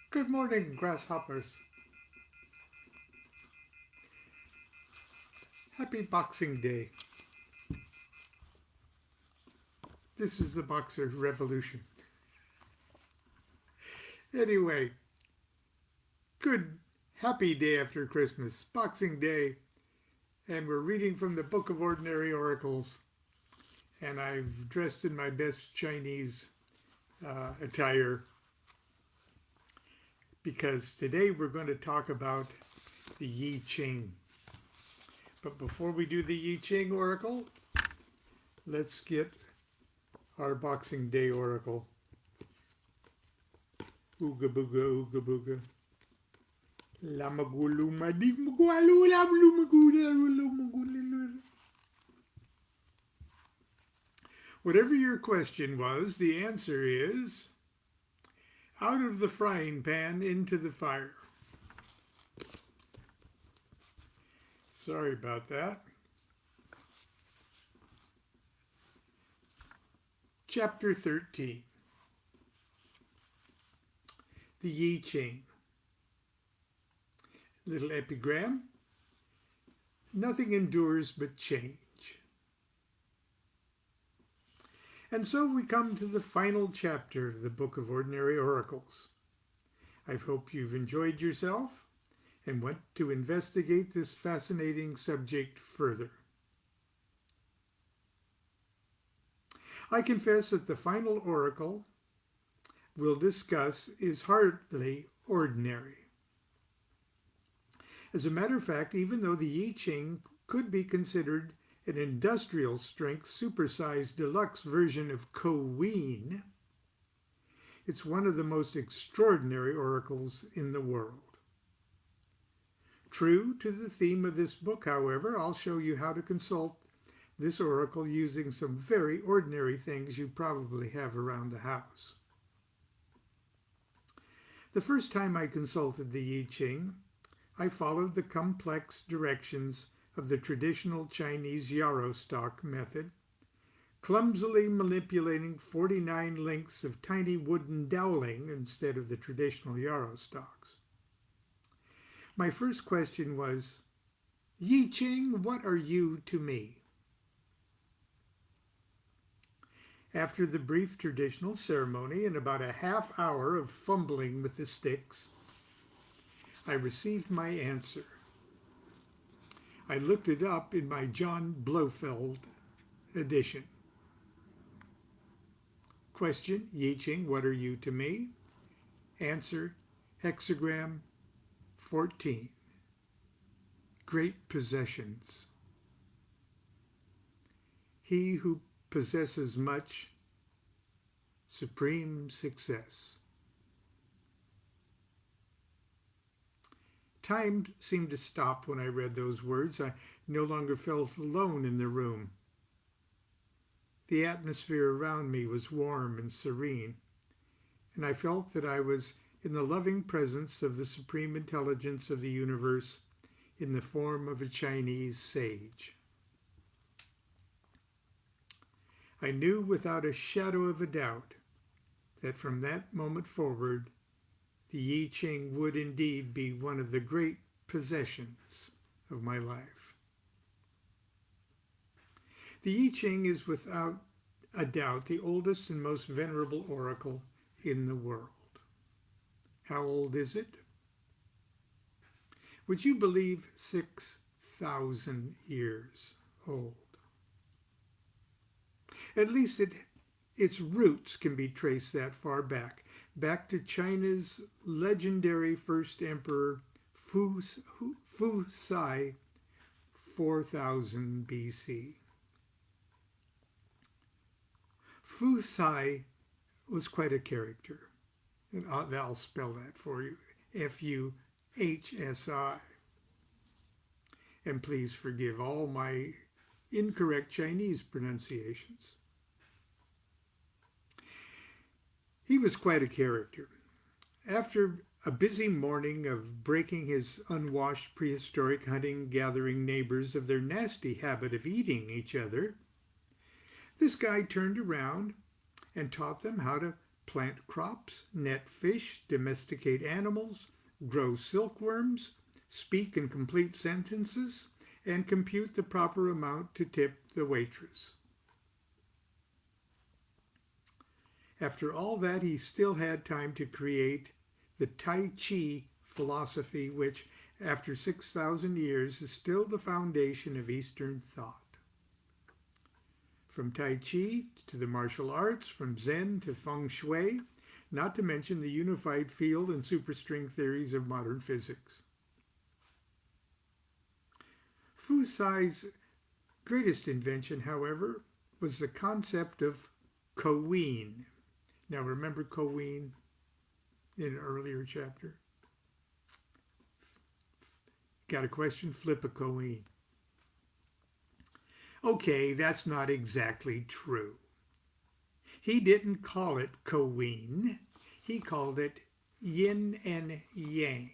Good morning, grasshoppers. Happy Boxing Day. This is the Boxer Revolution. Anyway, good, happy day after Christmas, Boxing Day, and we're reading from the Book of Ordinary Oracles, and I've dressed in my best Chinese attire because today we're going to talk about the Yi Ching. But before we do the Yi Ching oracle, let's get our Boxing Day oracle. Ooga booga, ooga booga. Whatever your question was, the answer is out of the frying pan into the fire. Sorry about that. Chapter 13. The Yi Ching. Little epigram. Nothing endures but change. And so we come to the final chapter of the Book of Ordinary Oracles. I hope you've enjoyed yourself and want to investigate this fascinating subject further. I confess that the final oracle we'll discuss is hardly ordinary. As a matter of fact, even though the Yi Ching could be considered an industrial strength supersized deluxe version of Koween, it's one of the most extraordinary oracles in the world. True to the theme of this book, however, I'll show you how to consult this oracle using some very ordinary things you probably have around the house. The first time I consulted the Yi Ching, I followed the complex directions of the traditional Chinese yarrow stalk method, clumsily manipulating 49 links of tiny wooden dowling instead of the traditional yarrow stalks. My first question was, Yi Ching, what are you to me? After the brief traditional ceremony and about a half hour of fumbling with the sticks, I received my answer. I looked it up in my John Blofeld edition. Question, Yi Ching, what are you to me? Answer, hexagram 14. Great possessions. He who possesses much, supreme success. Time seemed to stop when I read those words. I no longer felt alone in the room. The atmosphere around me was warm and serene, and I felt that I was in the loving presence of the supreme intelligence of the universe in the form of a Chinese sage. I knew without a shadow of a doubt that from that moment forward, the Yi Ching would indeed be one of the great possessions of my life. The Yi Ching is without a doubt the oldest and most venerable oracle in the world. How old is it? Would you believe 6,000 years old? At least its roots can be traced that far back to China's legendary first emperor Fu Sai, 4000 BC. Fu Sai was quite a character, and I'll spell that for you, Fuhsi. And please forgive all my incorrect Chinese pronunciations. He was quite a character. After a busy morning of breaking his unwashed prehistoric hunting-gathering neighbors of their nasty habit of eating each other, this guy turned around and taught them how to plant crops, net fish, domesticate animals, grow silkworms, speak and complete sentences, and compute the proper amount to tip the waitress. After all that, he still had time to create the Tai Chi philosophy, which, after 6,000 years, is still the foundation of Eastern thought. From Tai Chi to the martial arts, from Zen to Feng Shui, not to mention the unified field and superstring theories of modern physics. Fu Sai's greatest invention, however, was the concept of Koween. Now remember Koween in an earlier chapter? Got a question? Flip a Koween. Okay, that's not exactly true. He didn't call it Koween. He called it yin and yang.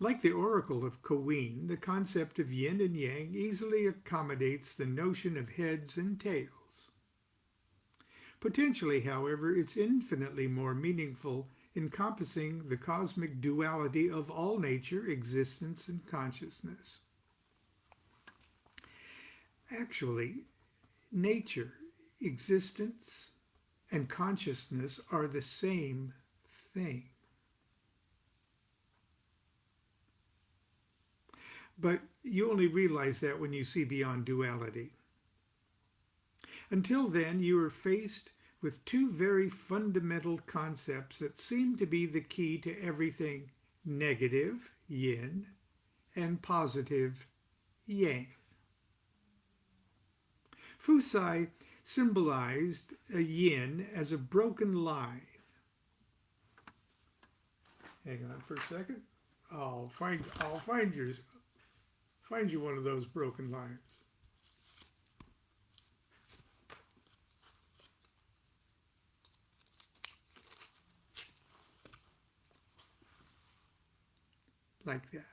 Like the oracle of Koween, the concept of yin and yang easily accommodates the notion of heads and tails. Potentially, however, it's infinitely more meaningful, encompassing the cosmic duality of all nature, existence, and consciousness. Actually, nature, existence, and consciousness are the same thing. But you only realize that when you see beyond duality. Until then, you are faced with two very fundamental concepts that seem to be the key to everything negative, yin, and positive, yang. Fu Sai symbolized a yin as a broken line. Hang on for a second. I'll find you one of those broken lines. Like that.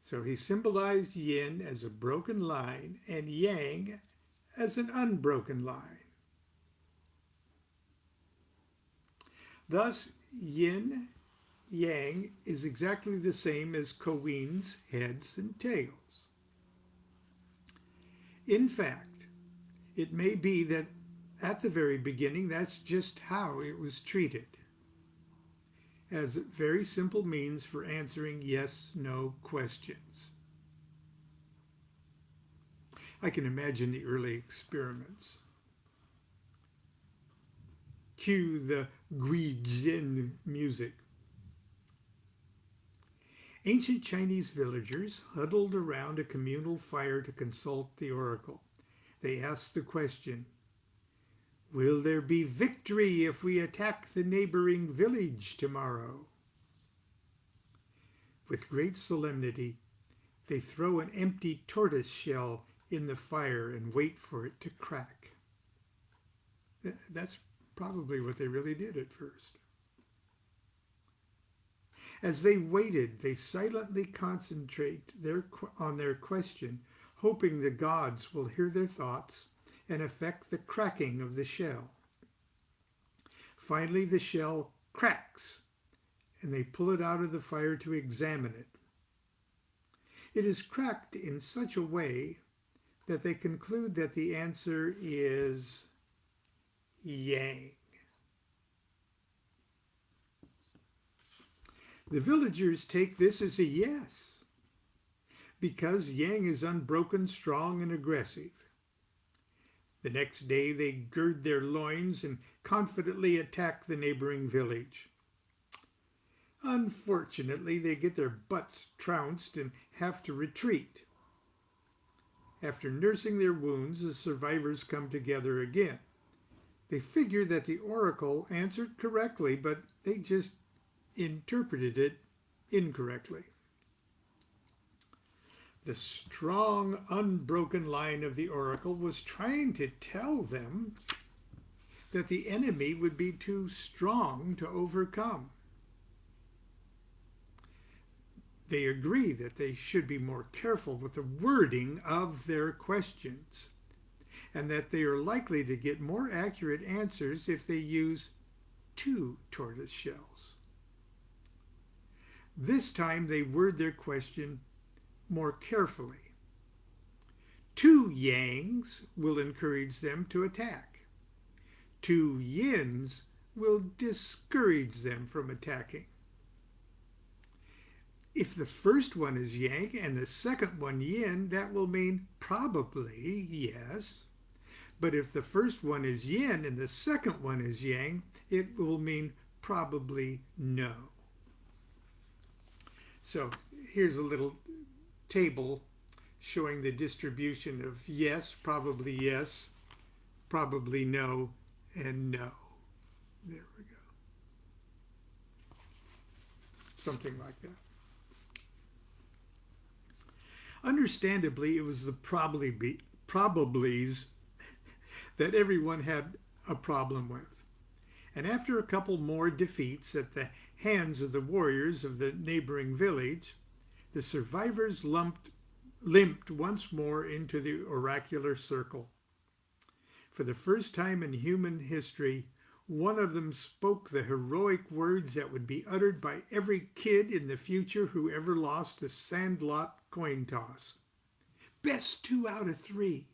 So he symbolized yin as a broken line and yang as an unbroken line. Thus, yin, yang is exactly the same as Koween's heads and tails. In fact, it may be that at the very beginning, that's just how it was treated, as a very simple means for answering yes/no questions. I can imagine the early experiments. Cue the Guijin music. Ancient Chinese villagers huddled around a communal fire to consult the oracle. They asked the question, "Will there be victory if we attack the neighboring village tomorrow?" With great solemnity, they throw an empty tortoise shell in the fire and wait for it to crack. That's probably what they really did at first. As they waited, they silently concentrate on their question, hoping the gods will hear their thoughts and affect the cracking of the shell. Finally, the shell cracks, and they pull it out of the fire to examine it. It is cracked in such a way that they conclude that the answer is yang. The villagers take this as a yes, because yang is unbroken, strong, and aggressive. The next day they gird their loins and confidently attack the neighboring village. Unfortunately, they get their butts trounced and have to retreat. After nursing their wounds, the survivors come together again. They figure that the oracle answered correctly, but they just interpreted it incorrectly. The strong, unbroken line of the oracle was trying to tell them that the enemy would be too strong to overcome. They agree that they should be more careful with the wording of their questions, and that they are likely to get more accurate answers if they use 2 tortoise shells. This time they word their question more carefully. 2 yangs will encourage them to attack. 2 yins will discourage them from attacking. If the first one is yang and the second one yin, that will mean probably yes. But if the first one is yin and the second one is yang, it will mean probably no. So here's a little table showing the distribution of yes, probably no, and no. There we go. Something like that. Understandably, it was the probablys that everyone had a problem with. And after a couple more defeats at the hands of the warriors of the neighboring village, the survivors limped once more into the oracular circle. For the first time in human history, one of them spoke the heroic words that would be uttered by every kid in the future who ever lost a sandlot coin toss. Best 2 out of 3.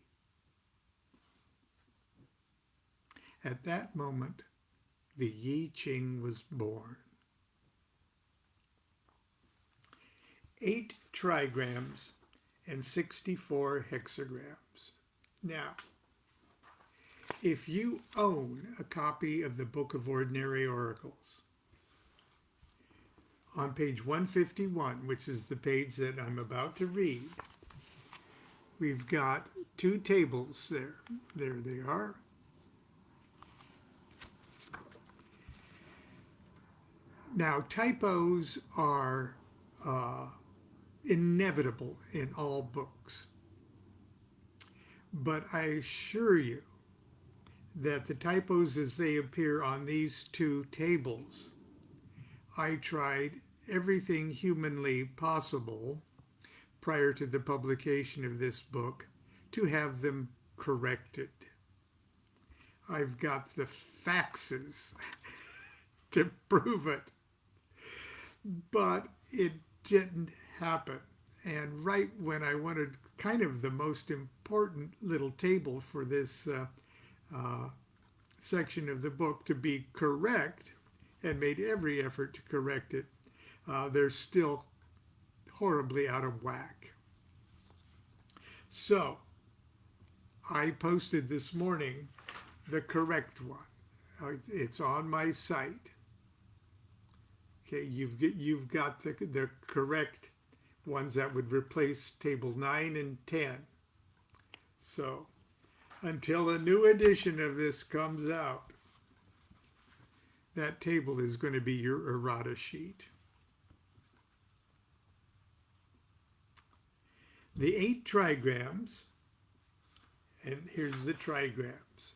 At that moment, the Yi Ching was born. 8 trigrams and 64 hexagrams. Now, if you own a copy of the Book of Ordinary Oracles, on page 151, which is the page that I'm about to read, we've got 2 tables there. There they are. Now, typos are inevitable in all books, but I assure you that the typos as they appear on these 2 tables, I tried everything humanly possible prior to the publication of this book to have them corrected. I've got the faxes to prove it, but it didn't happen. And right when I wanted kind of the most important little table for this section of the book to be correct, and made every effort to correct it, they're still horribly out of whack. So I posted this morning the correct one. It's on my site. Okay, you've got the correct ones that would replace table 9 and 10. So until a new edition of this comes out, that table is going to be your errata sheet. The 8 trigrams, and here's the trigrams.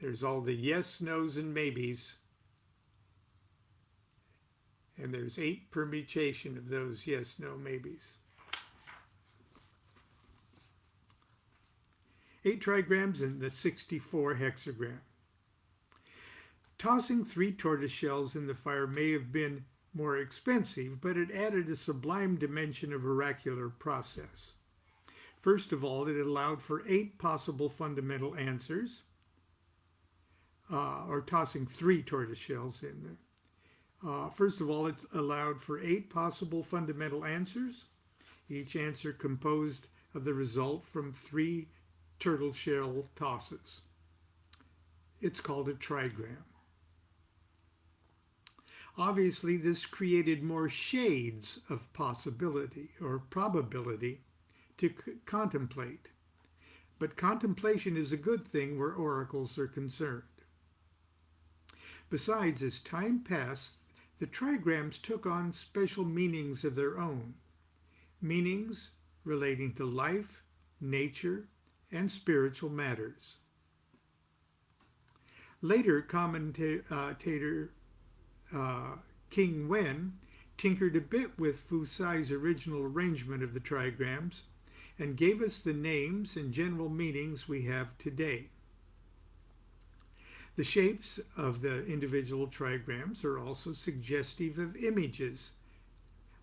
There's all the yes, no's, and maybes. And there's 8 permutation of those yes, no, maybes. 8 trigrams and the 64 hexagram. Tossing 3 tortoise shells in the fire may have been more expensive, but it added a sublime dimension of oracular process. First of all, it allowed for 8 possible fundamental answers, or tossing 3 tortoise shells in there. First of all, it allowed for 8 possible fundamental answers, each answer composed of the result from 3 turtle shell tosses. It's called a trigram. Obviously, this created more shades of possibility or probability to contemplate. But contemplation is a good thing where oracles are concerned. Besides, as time passed, the trigrams took on special meanings of their own, meanings relating to life, nature, and spiritual matters. Later, commentator King Wen tinkered a bit with Fu Sai's original arrangement of the trigrams, and gave us the names and general meanings we have today. The shapes of the individual trigrams are also suggestive of images,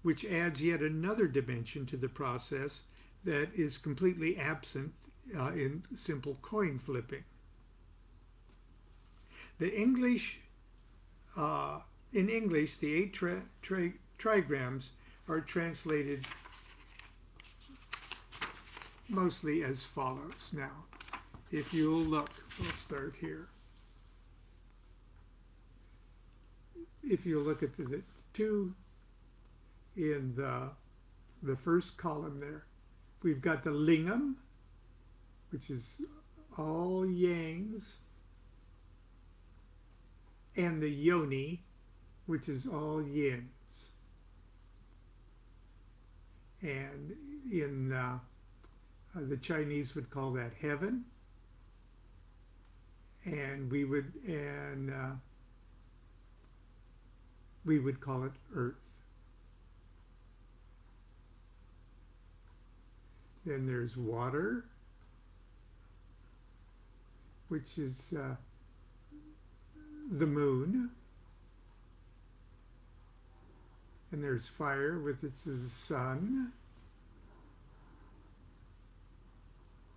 which adds yet another dimension to the process that is completely absent in simple coin flipping. In English, the 8 trigrams are translated mostly as follows. Now, if you'll look, we'll start here. If you look at the two in the first column there, we've got the lingam, which is all yangs, and the yoni, which is all yins. And in the Chinese would call that heaven, and we would call it earth. Then there's water, which is the moon. And there's fire, which is the sun.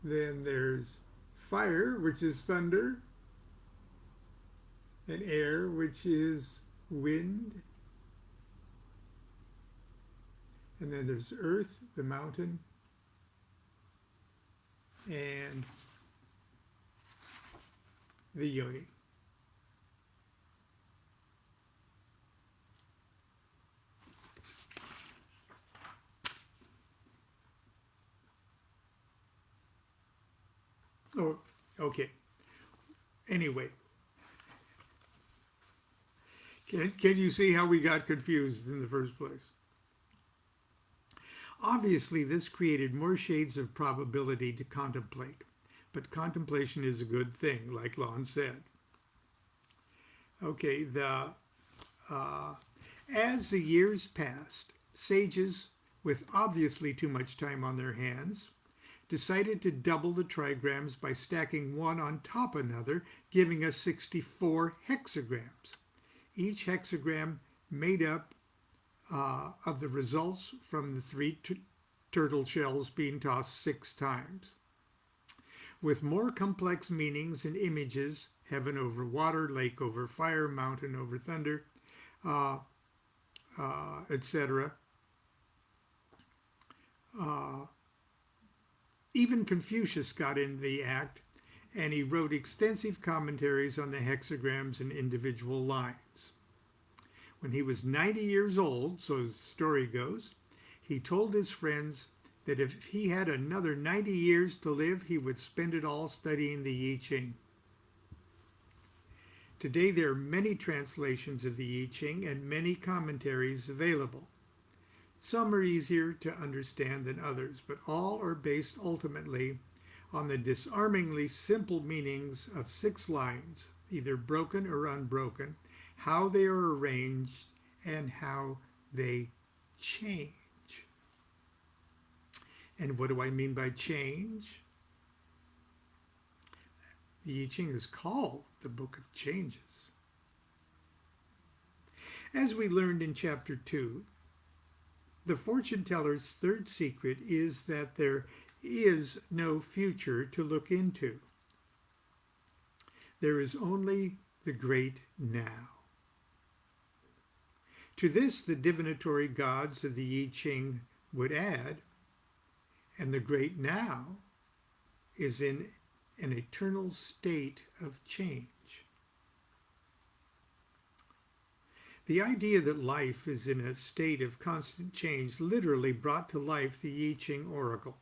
Then there's fire, which is thunder. And air, which is wind. And then there's earth, the mountain. And the yoni. Oh, okay. Anyway, can you see how we got confused in the first place? Obviously, this created more shades of probability to contemplate, but contemplation is a good thing, like Lon said. Okay, as the years passed, sages with obviously too much time on their hands decided to double the trigrams by stacking one on top of another, giving us 64 hexagrams. Each hexagram made up of the results from the 3 turtle shells being tossed 6 times. With more complex meanings and images, heaven over water, lake over fire, mountain over thunder, etc. Even Confucius got in the act, and he wrote extensive commentaries on the hexagrams and individual lines. When he was 90 years old, so the story goes, he told his friends that if he had another 90 years to live, he would spend it all studying the I Ching. Today there are many translations of the I Ching and many commentaries available. Some are easier to understand than others, but all are based ultimately on the disarmingly simple meanings of 6 lines, either broken or unbroken, how they are arranged, and how they change. And what do I mean by change? The I Ching is called the Book of Changes. As we learned in Chapter 2, the fortune teller's third secret is that there is no future to look into. There is only the great now. To this, the divinatory gods of the I Ching would add, and the great now is in an eternal state of change. The idea that life is in a state of constant change literally brought to life the I Ching oracle,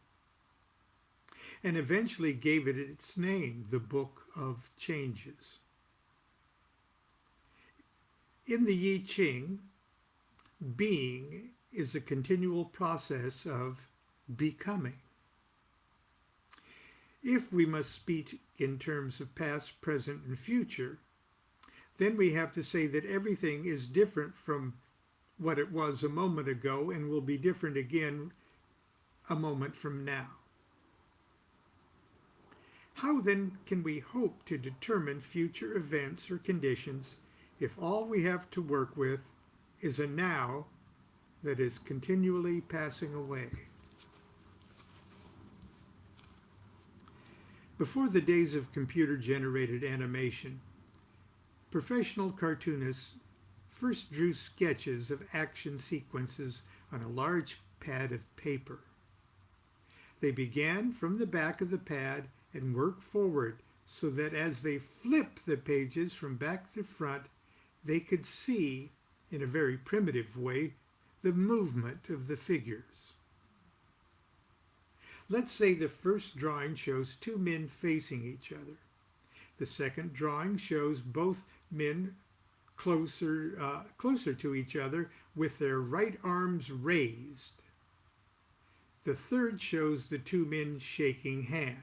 and eventually gave it its name, the Book of Changes. In the I Ching, being is a continual process of becoming. If we must speak in terms of past, present, and future, then we have to say that everything is different from what it was a moment ago and will be different again a moment from now. How then can we hope to determine future events or conditions if all we have to work with is a now that is continually passing away? Before the days of computer-generated animation, professional cartoonists first drew sketches of action sequences on a large pad of paper. They began from the back of the pad and worked forward so that as they flipped the pages from back to front, they could see, in a very primitive way, the movement of the figures. Let's say the first drawing shows two men facing each other. The second drawing shows both men closer to each other with their right arms raised. The third shows the two men shaking hands.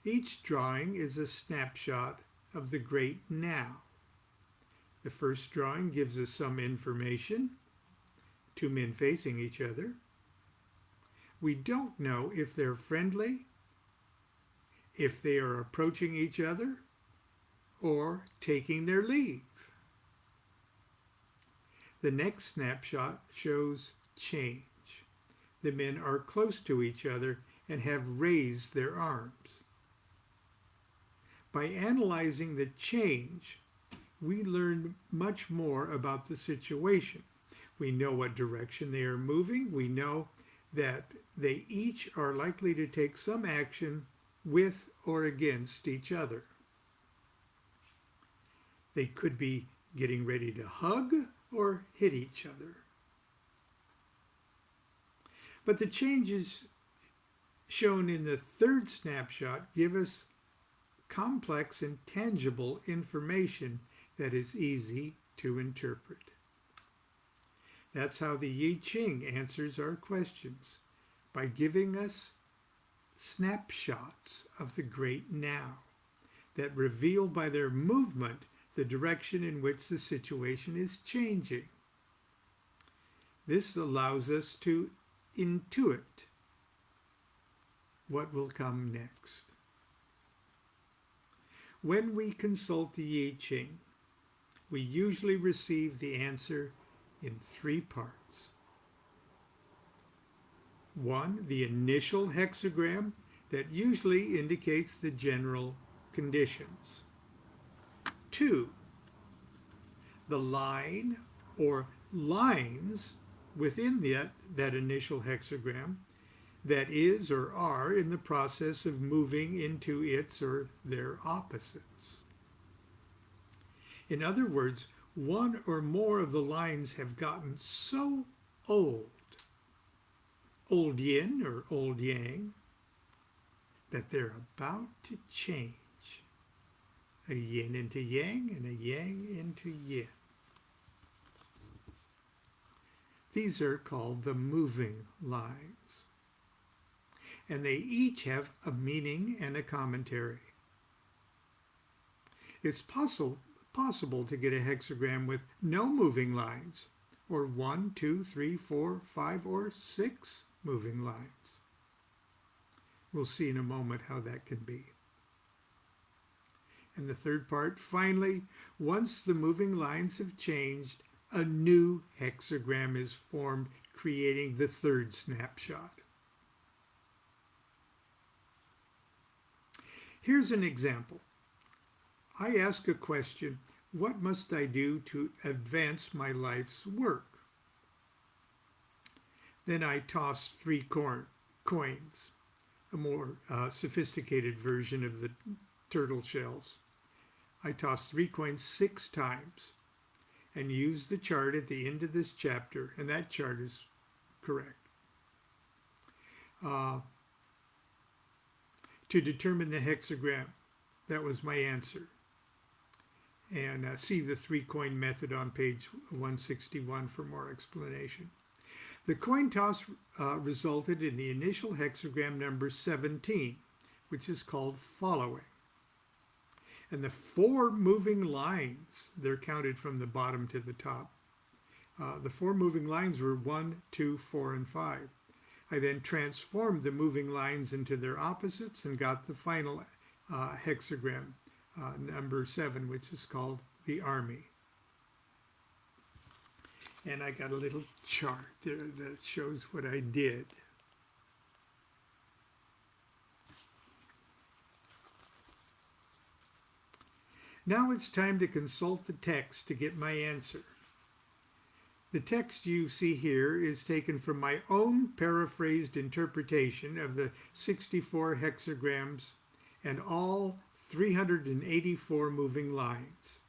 Each drawing is a snapshot of the great now. The first drawing gives us some information, two men facing each other. We don't know if they're friendly, if they are approaching each other, or taking their leave. The next snapshot shows change. The men are close to each other and have raised their arms. By analyzing the change, we learn much more about the situation. We know what direction they are moving. We know that they each are likely to take some action with or against each other. They could be getting ready to hug or hit each other. But the changes shown in the third snapshot give us complex and tangible information that is easy to interpret. That's how the I Ching answers our questions, by giving us snapshots of the great now that reveal by their movement the direction in which the situation is changing. This allows us to intuit what will come next. When we consult the I Ching, we usually receive the answer in three parts. 1, the initial hexagram that usually indicates the general conditions. 2, the line or lines within that initial hexagram that is or are in the process of moving into its or their opposites. In other words, one or more of the lines have gotten so old yin or old yang, that they're about to change. A yin into yang and a yang into yin. These are called the moving lines. And they each have a meaning and a commentary. It's possible to get a hexagram with no moving lines, or 1, 2, 3, 4, 5, or 6 moving lines. We'll see in a moment how that can be. And the third part, finally, once the moving lines have changed, a new hexagram is formed, creating the third snapshot. Here's an example. I ask a question, what must I do to advance my life's work? Then I toss 3 coins, a more sophisticated version of the turtle shells. I toss 3 coins 6 times and use the chart at the end of this chapter, and that chart is correct, to determine the hexagram. That was my answer. And see the 3-coin method on page 161 for more explanation. The coin toss resulted in the initial hexagram number 17, which is called following. And the 4 moving lines, they're counted from the bottom to the top, The four moving lines were 1, 2, 4, and 5. I then transformed the moving lines into their opposites and got the final hexagram, number 7, which is called the army. And I got a little chart there that shows what I did. Now it's time to consult the text to get my answer. The text you see here is taken from my own paraphrased interpretation of the 64 hexagrams and all 384 moving lines,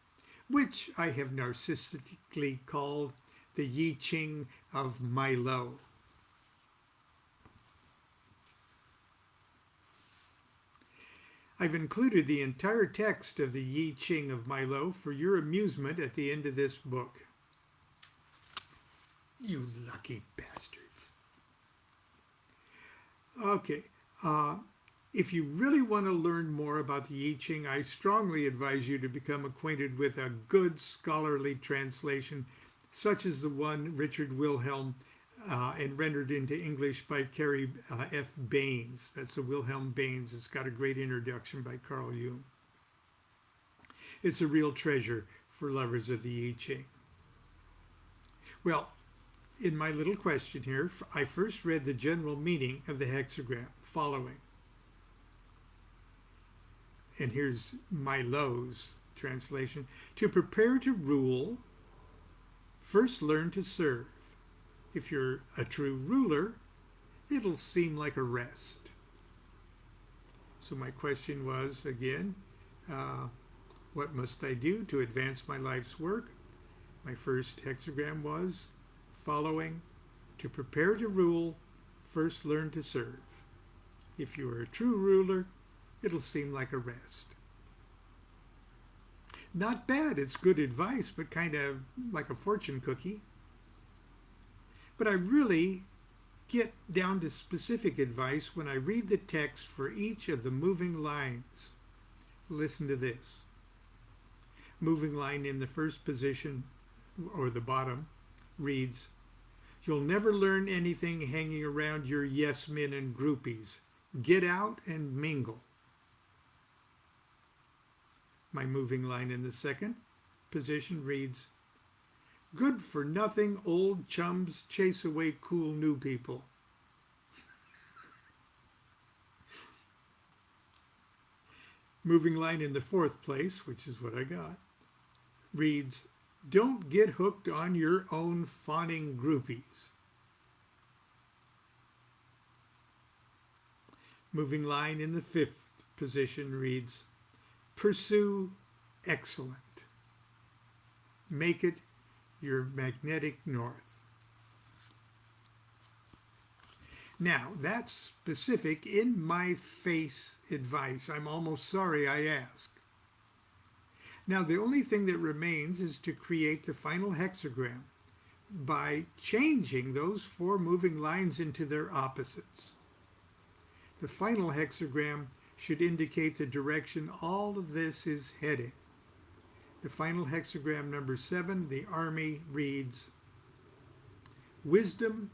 which I have narcissistically called the I Ching of Milo. I've included the entire text of the I Ching of Milo for your amusement at the end of this book. You lucky bastards. Okay, if you really want to learn more about the I Ching, I strongly advise you to become acquainted with a good scholarly translation, such as the one Richard Wilhelm and rendered into English by Carrie F. Baines. That's the Wilhelm Baines. It's got a great introduction by Carl Jung. It's a real treasure for lovers of the I Ching. Well, in my little question here, I first read the general meaning of the hexagram following. And here's Milo's translation. To prepare to rule, first learn to serve. If you're a true ruler, it'll seem like a rest. So my question was, again, what must I do to advance my life's work? My first hexagram was following. To prepare to rule, first learn to serve. If you are a true ruler, it'll seem like a rest. Not bad, it's good advice, but kind of like a fortune cookie. But I really get down to specific advice when I read the text for each of the moving lines. Listen to this. Moving line in the first position, or the bottom, reads, "You'll never learn anything hanging around your yes men and groupies. Get out and mingle." My moving line in the second position reads, "Good for nothing old chums chase away cool new people." Moving line in the fourth place, which is what I got, reads, "Don't get hooked on your own fawning groupies." Moving line in the fifth position reads, "Pursue excellent. Make it your magnetic north." Now, that's specific, in my face advice. I'm almost sorry I asked. Now, the only thing that remains is to create the final hexagram by changing those four moving lines into their opposites. The final hexagram should indicate the direction all of this is heading. The final hexagram number 7, the army, reads, "Wisdom,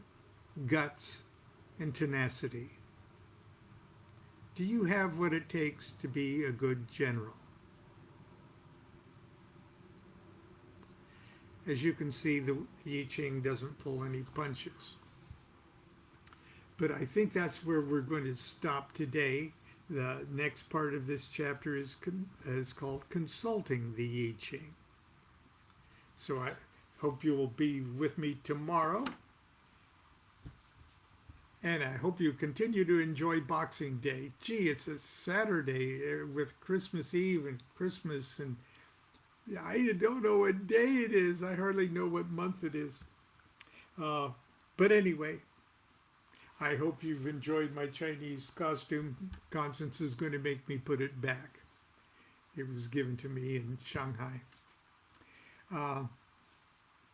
guts, and tenacity." Do you have what it takes to be a good general? As you can see, the I Ching doesn't pull any punches. But I think that's where we're going to stop today. The next part of this chapter is called Consulting the I Ching. So I hope you will be with me tomorrow. And I hope you continue to enjoy Boxing Day. Gee, it's a Saturday with Christmas Eve and Christmas, and I don't know what day it is. I hardly know what month it is. But anyway, I hope you've enjoyed my Chinese costume. Constance is going to make me put it back. It was given to me in Shanghai.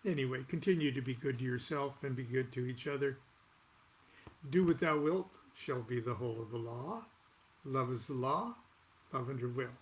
Anyway, continue to be good to yourself and be good to each other. Do what thou wilt shall be the whole of the law. Love is the law. Love under will.